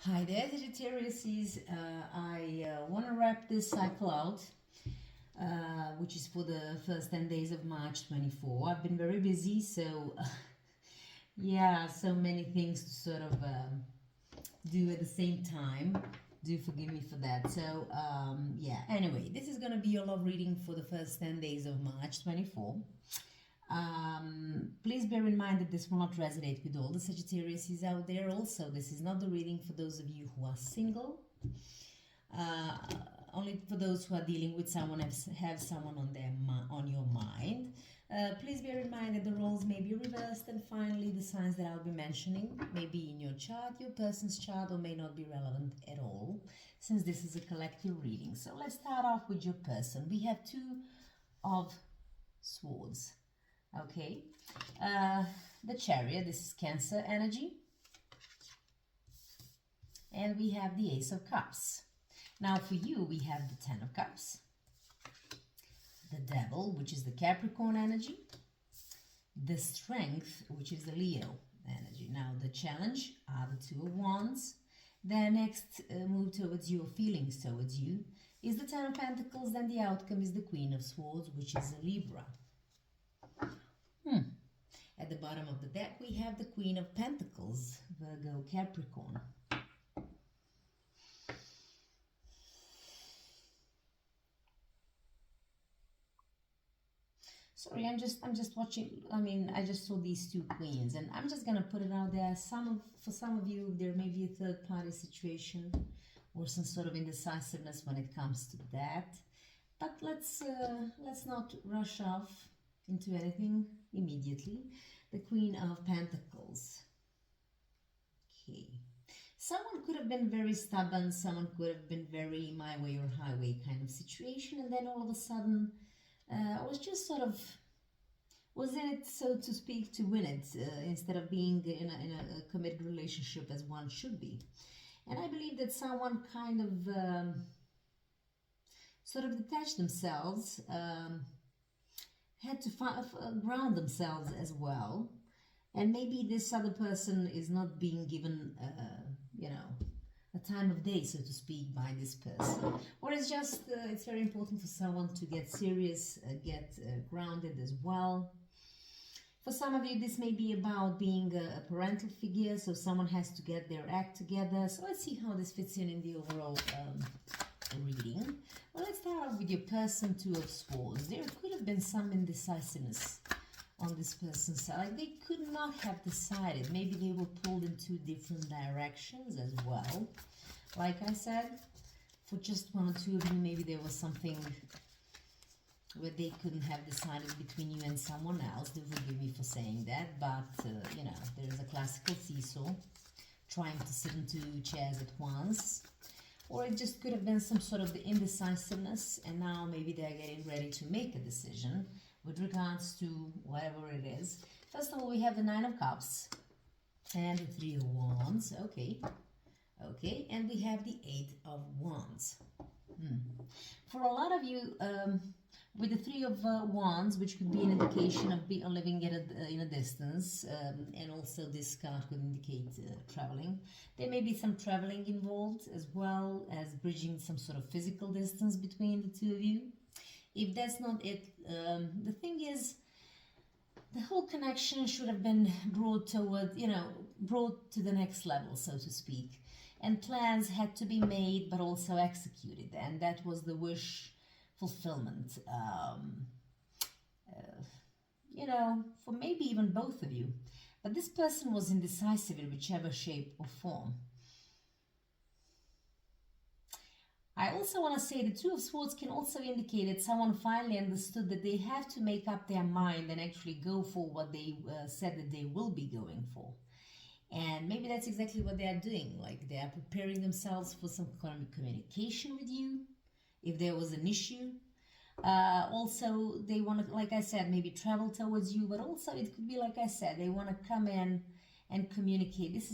Hi there, Sagittarius. I want to wrap this cycle out, which is for the first 10 days of March 24. I've been very busy, so yeah, so many things to sort of do at the same time. Do forgive me for that. So, yeah, anyway, this is going to be your love reading for the first 10 days of March 24. Please bear in mind that this will not resonate with all the Sagittarius out there. Also, this is not the reading for those of you who are single. Uh, Only for those who are dealing with someone, have someone on your mind. Please bear in mind that the roles may be reversed, and finally the signs that I'll be mentioning may be in your chart, your person's chart, or may not be relevant at all, since this is a collective reading. So let's start off with your person. We have Two of Swords. Okay, the Chariot, this is Cancer energy, and we have the Ace of Cups. Now for you, we have the Ten of Cups, the Devil, which is the Capricorn energy, the Strength, which is the Leo energy. Now the challenge are the Two of Wands. Their next move towards you, or feelings towards you, is the Ten of Pentacles. Then the outcome is the Queen of Swords, which is a Libra. At the bottom of the deck, we have the Queen of Pentacles, Virgo, Capricorn. Sorry, I'm just watching. I mean, I just saw these two queens, and I'm just gonna put it out there. For some of you, there may be a third-party situation or some sort of indecisiveness when it comes to that. But let's not rush off into anything immediately. The Queen of Pentacles. Okay. Someone could have been very stubborn, someone could have been very my way or highway kind of situation, and then all of a sudden was just sort of was in it, so to speak, to win it, instead of being in a committed relationship as one should be. And I believe that someone kind of sort of detached themselves, had to ground themselves as well, and maybe this other person is not being given a time of day, so to speak, by this person, or it's just it's very important for someone to get serious, get grounded as well. For some of you, this may be about being a parental figure, so someone has to get their act together. So let's see how this fits in the overall reading. Well, let's start off with your person, Two of Swords. There could have been some indecisiveness on this person's side. Like they could not have decided. Maybe they were pulled in two different directions as well. Like I said, for just one or two of you, maybe there was something where they couldn't have decided between you and someone else. Do forgive me for saying that, but there's a classical seesaw, trying to sit in two chairs at once. Or it just could have been some sort of the indecisiveness, and now maybe they're getting ready to make a decision with regards to whatever it is. First of all, we have the Nine of Cups and the Three of Wands. Okay, and we have the Eight of Wands. For a lot of you, with the Three of Wands, which could be an indication of living in a distance, and also this card could indicate traveling. There may be some traveling involved, as well as bridging some sort of physical distance between the two of you. If that's not it, the thing is, the whole connection should have been brought toward, brought to the next level, so to speak. And plans had to be made, but also executed. And that was the wish fulfillment, for maybe even both of you. But this person was indecisive in whichever shape or form. I also want to say the Two of Swords can also indicate that someone finally understood that they have to make up their mind and actually go for what they said that they will be going for. And maybe that's exactly what they are doing. Like they are preparing themselves for some kind of communication with you, if there was an issue. Also, they want to, like I said, maybe travel towards you, but also it could be, like I said, they want to come in and communicate. This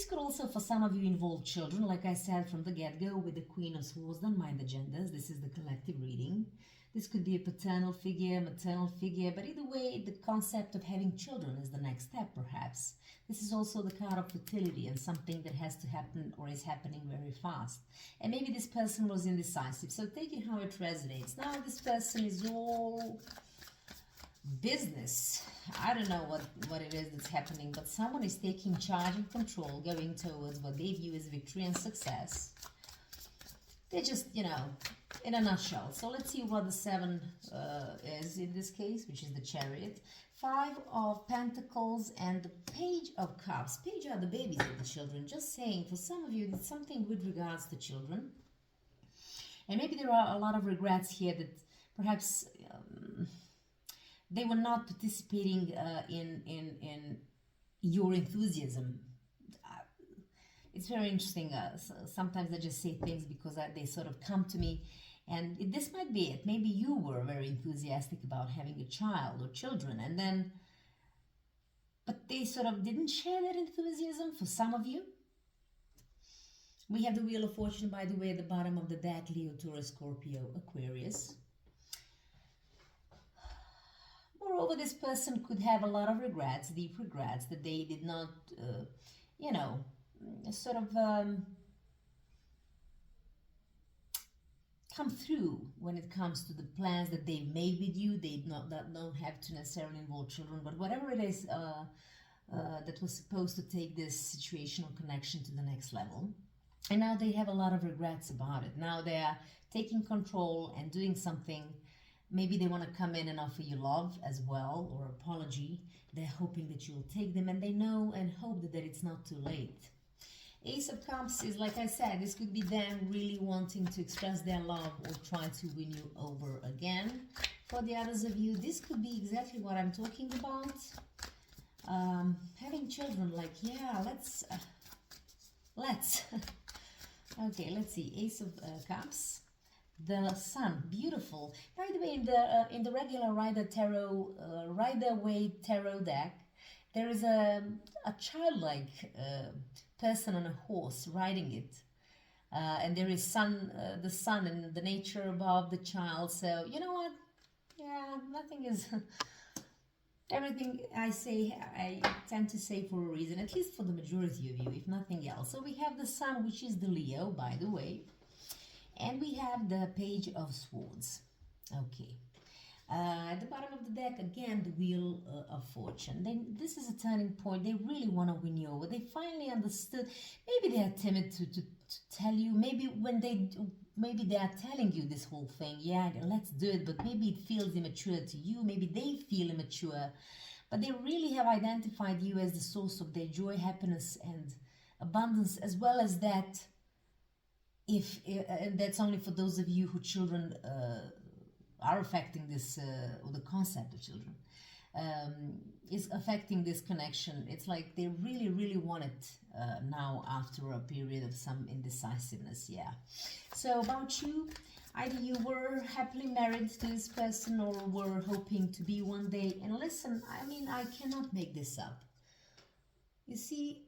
could also, for some of you, involve children. Like I said from the get-go, with the Queen of Swords, don't mind the genders. This is the collective reading. This could be a paternal figure, maternal figure, but either way, the concept of having children is the next step, perhaps. This is also the card of fertility and something that has to happen or is happening very fast. And maybe this person was indecisive, so take it how it resonates. Now this person is all business. I don't know what it is that's happening, but someone is taking charge and control, going towards what they view as victory and success. They're just, you know, in a nutshell. So let's see what the 7 is in this case, which is the Chariot. 5 of Pentacles and the Page of Cups. Page are the babies of the children. Just saying, for some of you, it's something with regards to children. And maybe there are a lot of regrets here that perhaps they were not participating in your enthusiasm. It's very interesting. Sometimes I just say things because they sort of come to me, and this might be it. Maybe you were very enthusiastic about having a child or children, and then, but they sort of didn't share that enthusiasm for some of you. We have the Wheel of Fortune, by the way, at the bottom of the deck: Leo, Taurus, Scorpio, Aquarius. Moreover, this person could have a lot of regrets, deep regrets, that they did not, you know, sort of come through when it comes to the plans that they made with you. They don't have to necessarily involve children, but whatever it is that was supposed to take this situational connection to the next level. And now they have a lot of regrets about it. Now they are taking control and doing something. Maybe they want to come in and offer you love as well, or apology. They're hoping that you'll take them, and they know and hope that it's not too late. Ace of Cups is, like I said, this could be them really wanting to express their love or try to win you over again. For the others of you, this could be exactly what I'm talking about. Having children, like, yeah, let's. Okay, let's see. Ace of Cups. The Sun, beautiful. By the way, in the regular Rider-Waite tarot deck, there is a childlike person on a horse riding it, and there is the sun and the nature above the child. So you know what? Yeah, nothing is. Everything I say, I tend to say for a reason, at least for the majority of you, if nothing else. So we have the Sun, which is the Leo, by the way. And we have the Page of Swords. Okay. At the bottom of the deck, again, the Wheel of Fortune. This is a turning point. They really want to win you over. They finally understood. Maybe they are timid to tell you. Maybe maybe they are telling you this whole thing. Yeah, let's do it. But maybe it feels immature to you. Maybe they feel immature. But they really have identified you as the source of their joy, happiness, and abundance, as well as that. And that's only for those of you who children are affecting this, or the concept of children is affecting this connection. It's like they really, really want it now after a period of some indecisiveness. Yeah. So about you, either you were happily married to this person or were hoping to be one day. And listen, I mean, I cannot make this up. You see,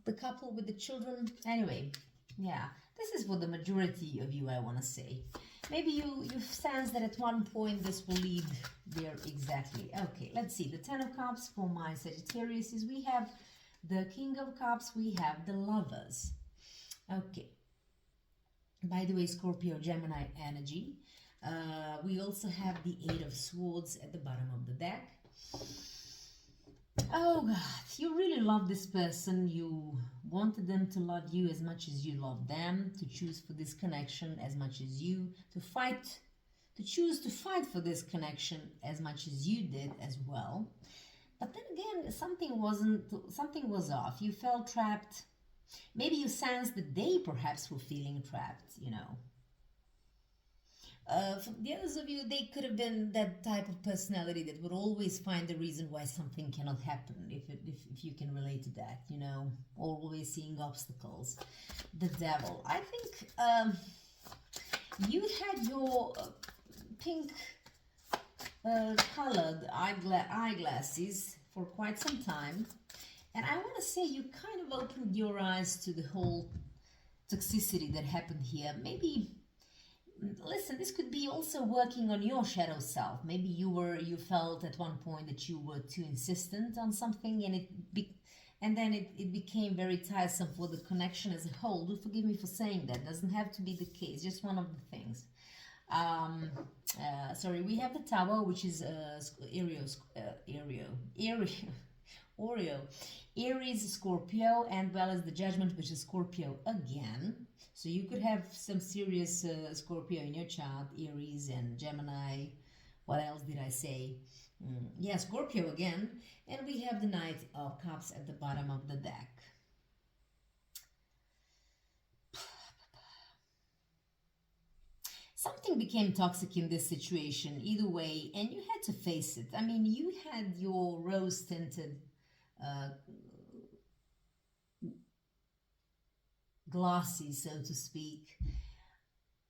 the couple with the children. Anyway, yeah. This is for the majority of you, I want to say. Maybe you sense that at one point this will lead there exactly. Okay, let's see. The 10 of Cups for my Sagittarius is we have the King of Cups, we have the Lovers. Okay. By the way, Scorpio, Gemini energy. We also have the 8 of Swords at the bottom of the deck. Oh God, you really love this person. You wanted them to love you as much as you love them, to choose for this connection as much as you, to choose to fight for this connection as much as you did as well. But then again, something was off. You felt trapped. Maybe you sensed that they perhaps were feeling trapped, you know. For the others of you, they could have been that type of personality that would always find a reason why something cannot happen, if you can relate to that, you know, always seeing obstacles. The Devil. I think you had your pink colored eyeglasses for quite some time, and I want to say you kind of opened your eyes to the whole toxicity that happened here. Maybe listen, this could be also working on your shadow self. Maybe you felt at one point that you were too insistent on something, and then it became very tiresome for the connection as a whole. Do forgive me for saying that. Doesn't have to be the case. Just one of the things. Sorry, we have the Tower, which is Oreo, Aries, Scorpio, and well as the Judgment, which is Scorpio again. So you could have some serious Scorpio in your chart, Aries and Gemini. What else did I say? Yeah, Scorpio again. And we have the Knight of Cups at the bottom of the deck. Something became toxic in this situation, either way, and you had to face it. I mean, you had your rose-tinted glasses, so to speak,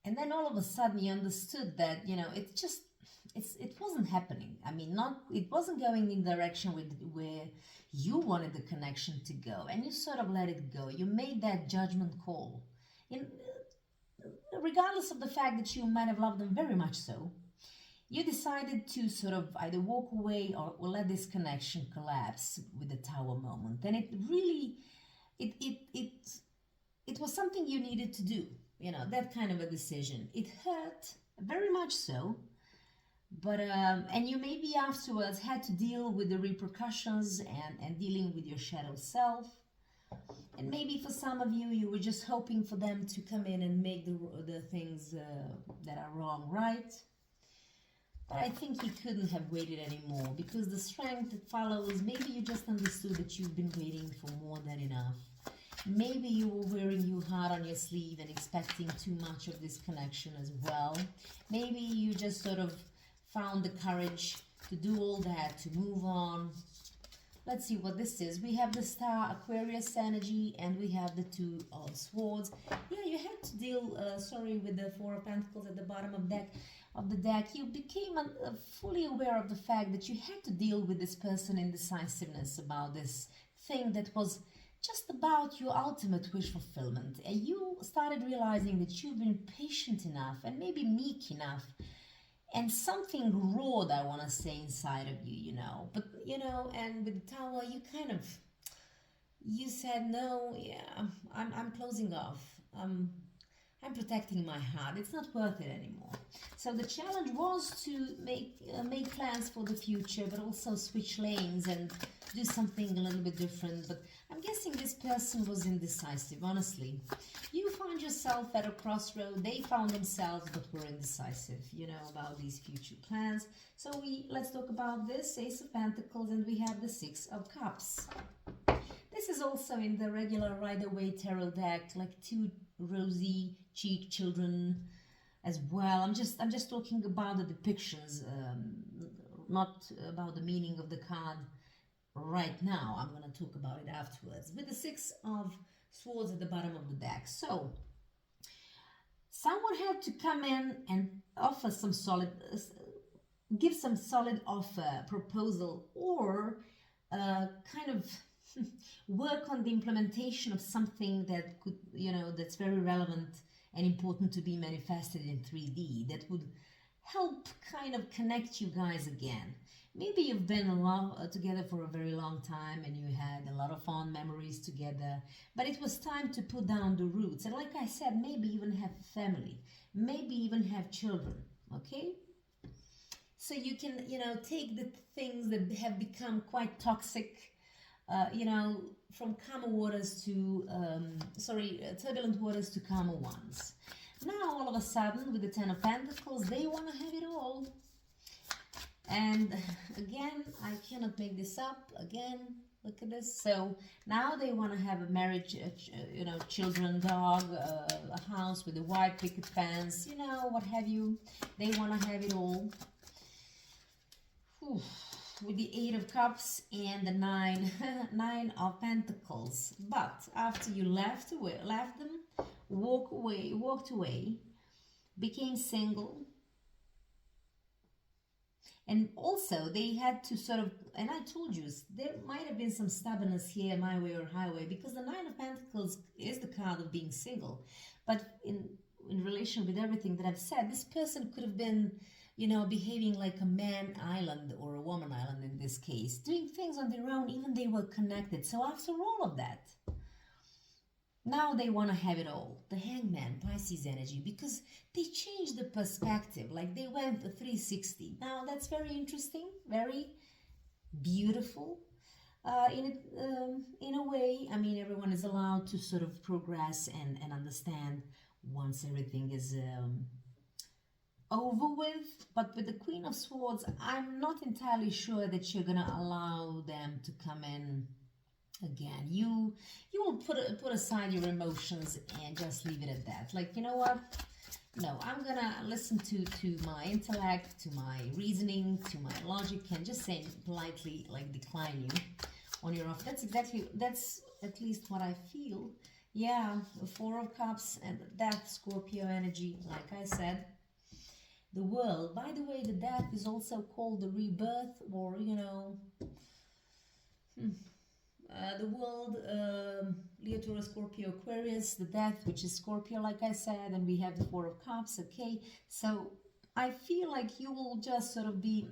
and then all of a sudden you understood that, it wasn't happening. I mean, it wasn't going in the direction where you wanted the connection to go, and you sort of let it go. You made that judgment call. Regardless of the fact that you might have loved them very much so, you decided to sort of either walk away or let this connection collapse with the Tower moment. And it really, it was something you needed to do, that kind of a decision. It hurt, very much so, but, and you maybe afterwards had to deal with the repercussions and dealing with your shadow self. And maybe for some of you, you were just hoping for them to come in and make the things that are wrong right. But I think you couldn't have waited anymore, because the strength that follows, maybe you just understood that you've been waiting for more than enough. Maybe you were wearing your heart on your sleeve and expecting too much of this connection as well. Maybe you just sort of found the courage to do all that, to move on. Let's see what this is. We have the Star, Aquarius energy, and we have the Two of Swords. Yeah, you had to deal, with the Four of Pentacles at the bottom of the deck. You became fully aware of the fact that you had to deal with this person indecisiveness about this thing that was just about your ultimate wish fulfillment. And you started realizing that you've been patient enough and maybe meek enough. And something roared, I want to say, inside of you, But, and with the Tower, you said, no, yeah, I'm closing off. I'm protecting my heart. It's not worth it anymore. So the challenge was to make plans for the future, but also switch lanes and do something a little bit different. But I'm guessing this person was indecisive, honestly. You found yourself at a crossroad. They found themselves, but were indecisive, about these future plans. So let's talk about this Ace of Pentacles, and we have the Six of Cups. This is also in the regular Rider-Waite Tarot deck, like two rosy cheek children as well. I'm just talking about the depictions, not about the meaning of the card right now. I'm going to talk about it afterwards. With the Six of Swords at the bottom of the deck. So, someone had to come in and offer some solid, give some solid offer, proposal, or kind of work on the implementation of something that could, that's very relevant and important to be manifested in 3D, that would help kind of connect you guys again. Maybe you've been together for a very long time and you had a lot of fond memories together, but it was time to put down the roots. And like I said, maybe even have family, maybe even have children, okay? So you can, take the things that have become quite toxic, from calmer waters to, turbulent waters to calmer ones. Now, all of a sudden, with the Ten of Pentacles, they want to have it all. And again, I cannot make this up. Again, look at this. So now they want to have a marriage, children, dog, a house with a white picket fence, what have you. They want to have it all. Whew. With the Eight of Cups and the Nine of Pentacles. But after you left them, walked away, became single. And also, they had to sort of, and I told you, there might have been some stubbornness here, my way or highway, because the Nine of Pentacles is the card of being single. But in relation with everything that I've said, this person could have been, you know, behaving like a man island or a woman island in this case, doing things on their own, even they were connected. So after all of that, now they want to have it all. The Hangman, Pisces energy, because they changed the perspective, like they went a 360. Now that's very interesting, very beautiful. In a way, I mean, everyone is allowed to sort of progress and understand once everything is over with. But with the Queen of Swords, I'm not entirely sure that you're gonna allow them to come in again. You will put aside your emotions and just leave it at that. Like, you know what? No, I'm gonna listen to my intellect, to my reasoning, to my logic, and just say politely, like, decline you on your offer. That's at least what I feel. Yeah, the Four of Cups and Death, Scorpio energy, like I said. The World, by the way, the Death is also called the rebirth, or, you know, the World, Leo, Taurus, Scorpio, Aquarius, the Death, which is Scorpio, like I said, and we have the Four of Cups, okay? So I feel like you will just sort of be,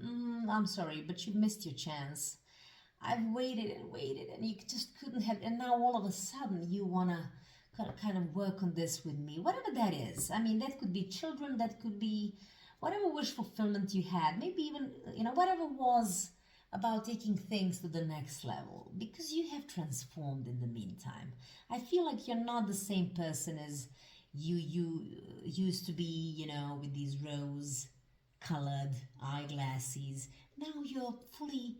I'm sorry, but you've missed your chance. I've waited and waited, and you just couldn't have, and now all of a sudden you want to kind of work on this with me, whatever that is. I mean, that could be children, that could be whatever wish fulfillment you had, maybe even, you know, whatever was about taking things to the next level, because you have transformed in the meantime. I feel like you're not the same person as you used to be, you know, with these rose-colored eyeglasses. Now you're fully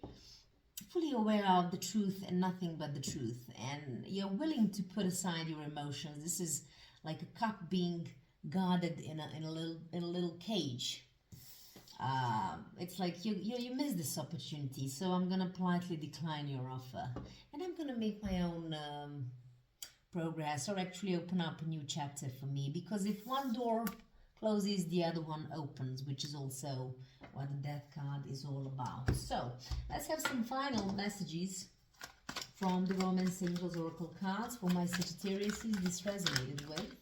aware of the truth and nothing but the truth, and you're willing to put aside your emotions. This is like a cup being guarded in a little cage. It's like you missed this opportunity, so I'm gonna politely decline your offer, and I'm gonna make my own progress, or actually open up a new chapter for me, because if one door closes, the other one opens, which is also what the Death card is all about. So let's have some final messages from the Romance Angels Oracle cards for my Sagittarius this resonated with.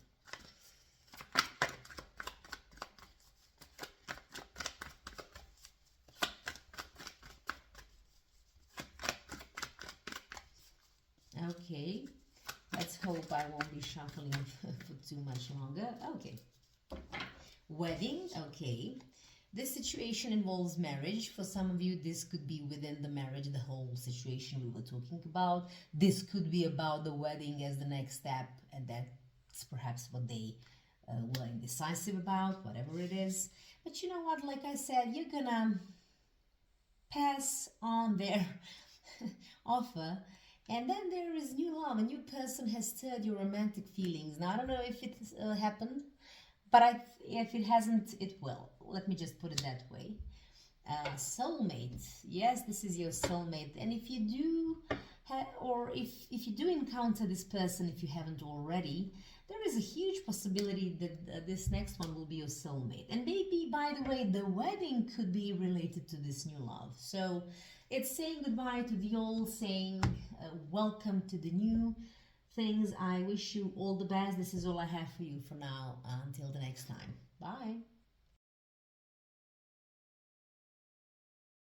Okay, let's hope I won't be shuffling for too much longer. Okay, wedding. Okay, this situation involves marriage. For some of you, this could be within the marriage, the whole situation we were talking about. This could be about the wedding as the next step, and that's perhaps what they were indecisive about, whatever it is. But you know what, like I said, you're gonna pass on their offer. And then there is new love. A new person has stirred your romantic feelings. Now, I don't know if it happened, but if it hasn't, it will. Let me just put it that way. Soulmate. Yes, this is your soulmate. And if you do, or if you do encounter this person, if you haven't already, there is a huge possibility that this next one will be your soulmate. And maybe, by the way, the wedding could be related to this new love. So it's saying goodbye to the old, saying welcome to the new things. I wish you all the best. This is all I have for you for now. Until the next time. Bye.